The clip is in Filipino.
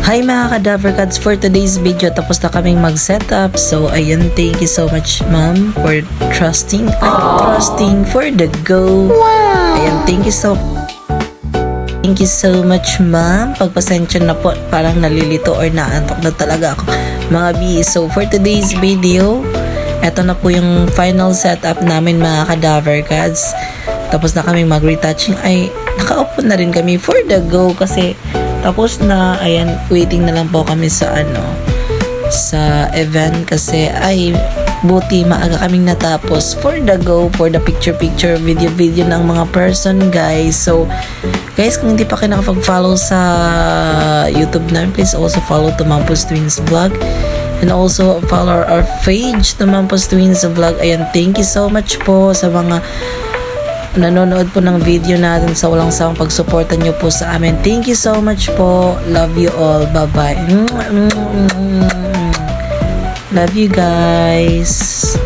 Hi mga Cadaver Cats, for today's video tapos na kaming mag-setup. So ayun, thank you so much ma'am for trusting for the go. Ayun, thank you so much ma'am. Pagpasensya na po, parang nalilito or naantok na talaga ako mga B. So for today's video, eto na po yung final setup namin mga Cadaver Cats. Tapos na kami mag-retouching. Ay, nakaupo na rin kami for the go kasi tapos na. Ayan, waiting na lang po kami sa sa event kasi ay buti maaga kaming natapos for the go, for the picture video ng mga person guys. So guys, kung hindi pa kayo nakapag-follow sa YouTube namin, please also follow Tumampos Twins Vlog and also follow our page Tumampos Twins Vlog. Ayan, thank you so much po sa mga nanonood po ng video natin, sa walang sawang pagsuporta nyo po sa amin. Thank you so much po. Love you all. Bye-bye. Love you guys.